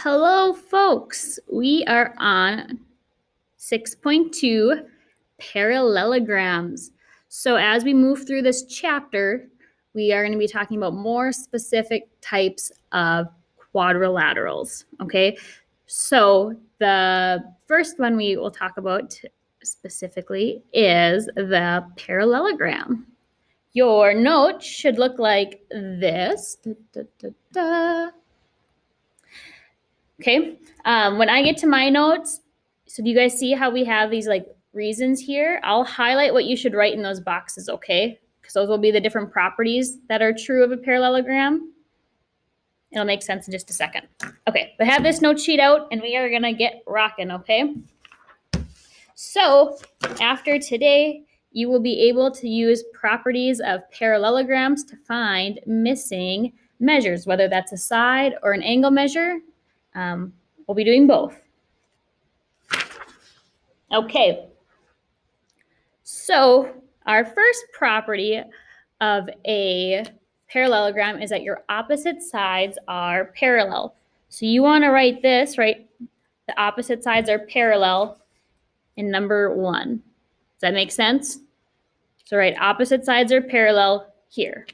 Hello, folks. We are on 6.2 Parallelograms. So as we move through this chapter, we are going to be talking about more specific types of quadrilaterals, okay? So the first one we will talk about specifically is the parallelogram. Your note should look like this. Okay, when I get to my notes, so do you guys see how we have these like reasons here? I'll highlight what you should write in those boxes, okay? Because those will be the different properties that are true of a parallelogram. It'll make sense in just a second. Okay, but have this note sheet out and we are gonna get rocking, okay? So after today, you will be able to use properties of parallelograms to find missing measures, whether that's a side or an angle measure. We'll be doing both. Okay, so our first property of a parallelogram is that your opposite sides are parallel. So you want to write this, right? The opposite sides are parallel in number 1. Does that make sense? So write opposite sides are parallel here.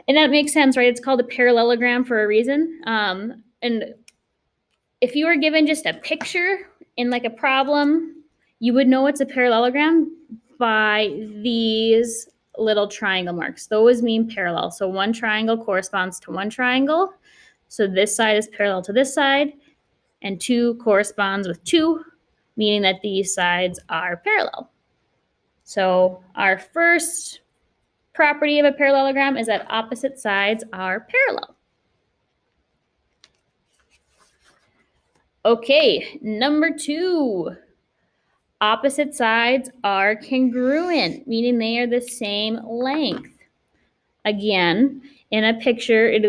And that makes sense, right? It's called a parallelogram for a reason. And if you were given just a picture in like a problem, you would know it's a parallelogram by these little triangle marks. Those mean parallel. So one triangle corresponds to one triangle. So this side is parallel to this side, and 2 corresponds with 2, meaning that these sides are parallel. So our first property of a parallelogram is that opposite sides are parallel. Okay, number 2. Opposite sides are congruent, meaning they are the same length. Again, in a picture, it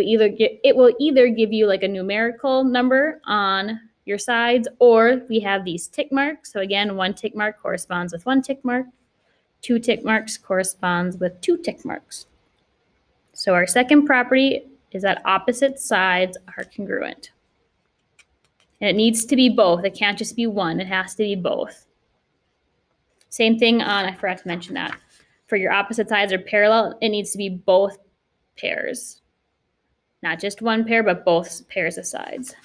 will either give you like a numerical number on your sides, or we have these tick marks. So again, 1 tick mark corresponds with 1 tick mark. 2 tick marks corresponds with 2 tick marks. So our second property is that opposite sides are congruent. And it needs to be both. It can't just be one. It has to be both. Same thing on, I forgot to mention that. For your opposite sides are parallel, it needs to be both pairs. Not just one pair, but both pairs of sides.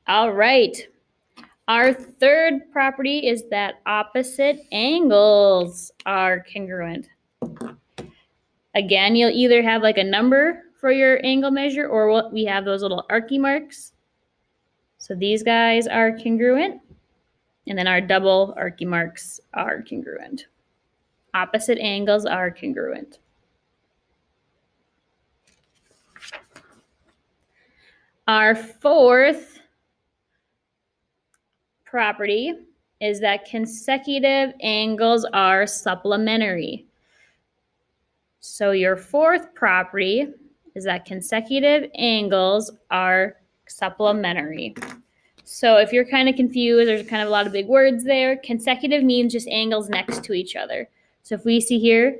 All right. Our third property is that opposite angles are congruent. Again, you'll either have like a number for your angle measure, or we have those little archy marks. So these guys are congruent. And then our double archy marks are congruent. Opposite angles are congruent. Our fourth property is that consecutive angles are supplementary. So your fourth property is that consecutive angles are supplementary. So if you're kind of confused, there's kind of a lot of big words there. Consecutive means just angles next to each other. So if we see here,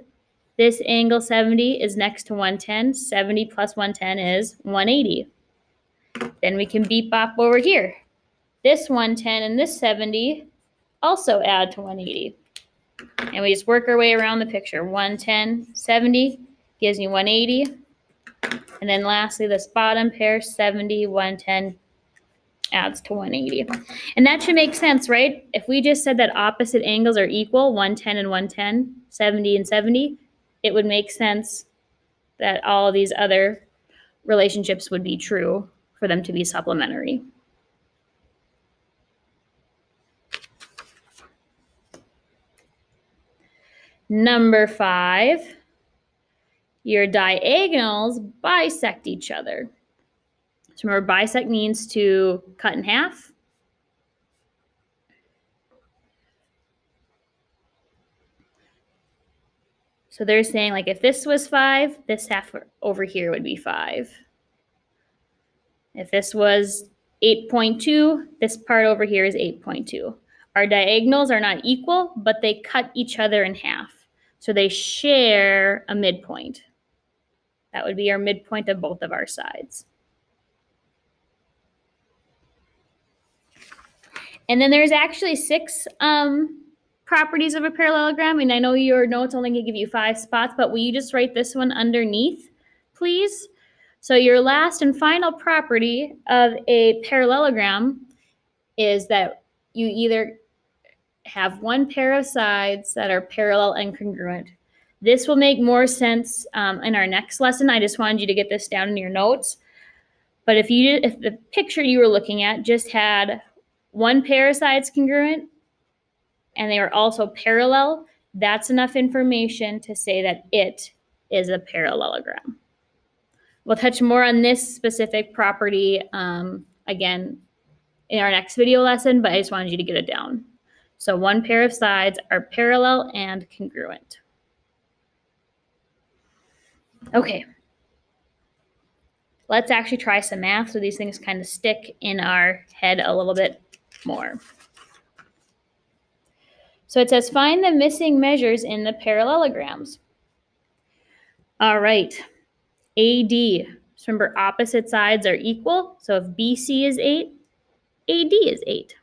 this angle 70 is next to 110. 70 plus 110 is 180. Then we can beep bop over here. This 110 and this 70 also add to 180. And we just work our way around the picture. 110, 70 gives me 180. And then lastly, this bottom pair, 70, 110, adds to 180. And that should make sense, right? If we just said that opposite angles are equal, 110 and 110, 70 and 70, it would make sense that all of these other relationships would be true for them to be supplementary. Number 5, your diagonals bisect each other. So remember, bisect means to cut in half. So they're saying like if this was 5, this half over here would be 5. If this was 8.2, this part over here is 8.2. Our diagonals are not equal, but they cut each other in half. So they share a midpoint. That would be our midpoint of both of our sides. And then there's actually 6 properties of a parallelogram. And I know your notes only can give you 5 spots, but will you just write this one underneath, please? So your last and final property of a parallelogram is that you either have one pair of sides that are parallel and congruent. This will make more sense in our next lesson. I just wanted you to get this down in your notes. But if the picture you were looking at just had one pair of sides congruent and they were also parallel, that's enough information to say that it is a parallelogram. We'll touch more on this specific property again in our next video lesson, but I just wanted you to get it down. So one pair of sides are parallel and congruent. Okay. Let's actually try some math so these things kind of stick in our head a little bit more. So it says find the missing measures in the parallelograms. All right. AD. So remember, opposite sides are equal. So if BC is 8, AD is 8.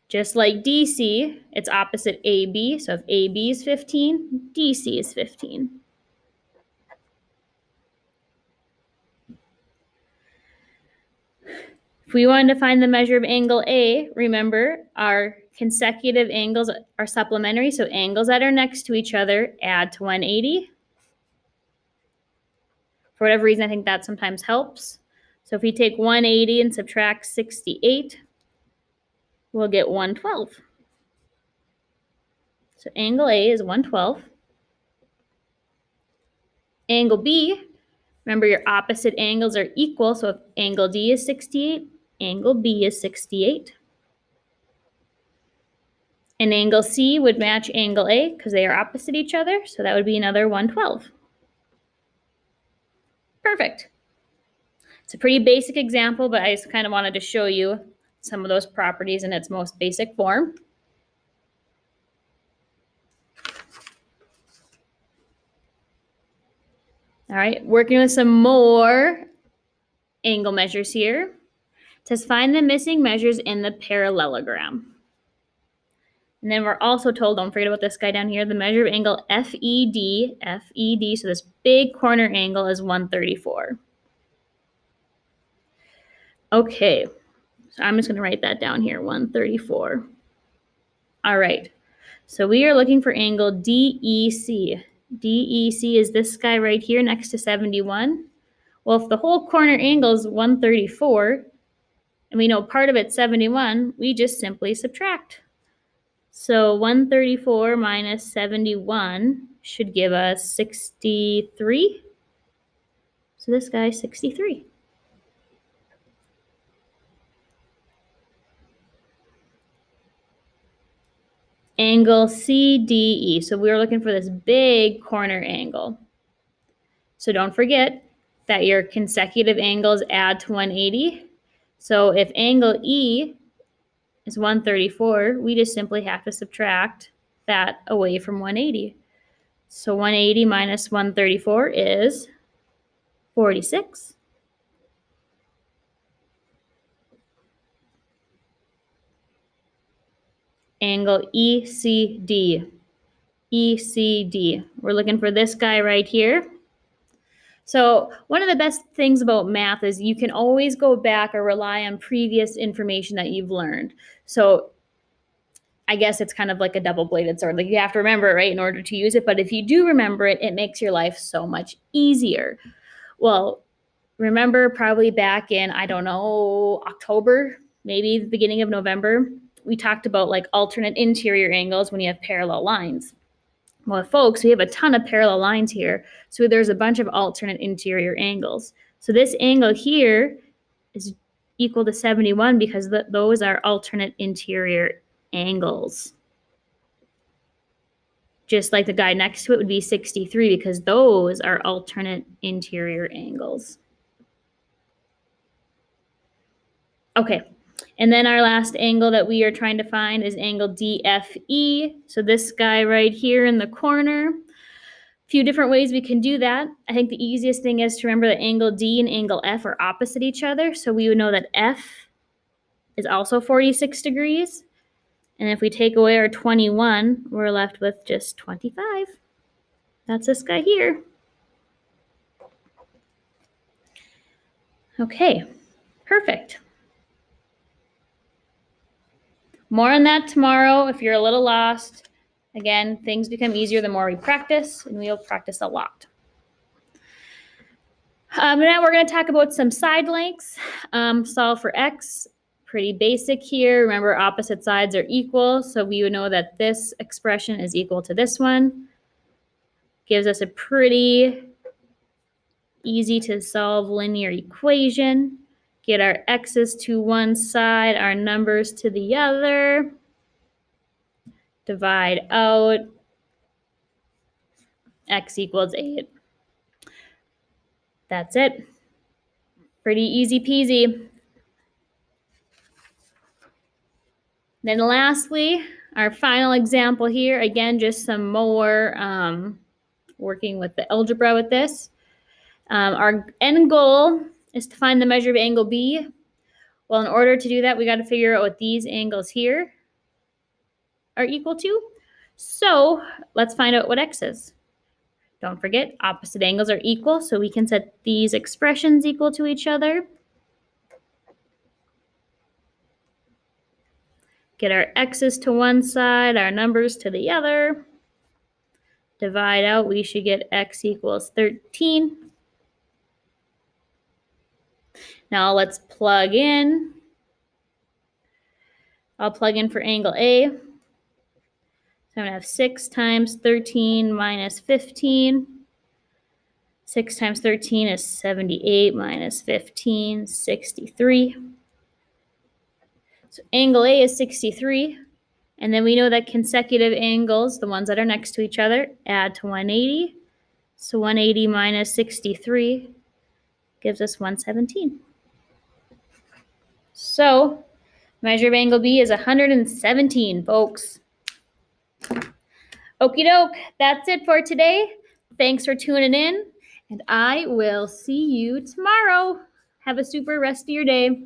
Just like DC, it's opposite AB. So if AB is 15, DC is 15. If we wanted to find the measure of angle A, remember our consecutive angles are supplementary, so angles that are next to each other add to 180. For whatever reason, I think that sometimes helps. So if we take 180 and subtract 68, we'll get 112. So angle A is 112. Angle B, remember your opposite angles are equal, so if angle D is 68, angle B is 68. And angle C would match angle A because they are opposite each other, so that would be another 112. Perfect. It's a pretty basic example, but I just kind of wanted to show you some of those properties in its most basic form. All right, working with some more angle measures here. It says find the missing measures in the parallelogram. And then we're also told, don't forget about this guy down here, the measure of angle FED, so this big corner angle is 134. Okay, so I'm just going to write that down here, 134. All right, so we are looking for angle DEC. DEC is this guy right here next to 71. Well, if the whole corner angle is 134, and we know part of it's 71, we just simply subtract. So 134 minus 71 should give us 63. So this guy is 63. Angle CDE. So we were looking for this big corner angle. So don't forget that your consecutive angles add to 180. So if angle E is 134, we just simply have to subtract that away from 180. So 180 minus 134 is 46. Angle ECD. ECD. We're looking for this guy right here. So one of the best things about math is you can always go back or rely on previous information that you've learned. So I guess it's kind of like a double-bladed sword. Like you have to remember it, right, in order to use it. But if you do remember it, it makes your life so much easier. Well, remember probably back in, I don't know, October, maybe the beginning of November, we talked about like alternate interior angles when you have parallel lines. Well, folks, we have a ton of parallel lines here. So there's a bunch of alternate interior angles. So this angle here is equal to 71 because those are alternate interior angles. Just like the guy next to it would be 63 because those are alternate interior angles. Okay, and then our last angle that we are trying to find is angle DFE. So this guy right here in the corner. Few different ways we can do that. I think the easiest thing is to remember that angle D and angle F are opposite each other. So we would know that F is also 46 degrees. And if we take away our 21, we're left with just 25. That's this guy here. Okay, perfect. More on that tomorrow if you're a little lost. Again, things become easier the more we practice, and we'll practice a lot. Now we're going to talk about some side lengths. Solve for x. Pretty basic here. Remember, opposite sides are equal, so we would know that this expression is equal to this one. Gives us a pretty easy to solve linear equation. Get our x's to one side, our numbers to the other. Divide out. X equals 8. That's it. Pretty easy peasy. Then lastly, our final example here, again, just some more working with the algebra with this. Our end goal is to find the measure of angle B. Well, in order to do that, we got to figure out what these angles here are equal to. So let's find out what x is. Don't forget, opposite angles are equal, so we can set these expressions equal to each other. Get our x's to one side, our numbers to the other. Divide out, we should get x equals 13. Now let's plug in. I'll plug in for angle A. So I'm going to have 6 times 13 minus 15. 6 times 13 is 78 minus 15, 63. So angle A is 63. And then we know that consecutive angles, the ones that are next to each other, add to 180. So 180 minus 63 gives us 117. So measure of angle B is 117, folks. Okie doke, that's it for today. Thanks for tuning in, and I will see you tomorrow. Have a super rest of your day.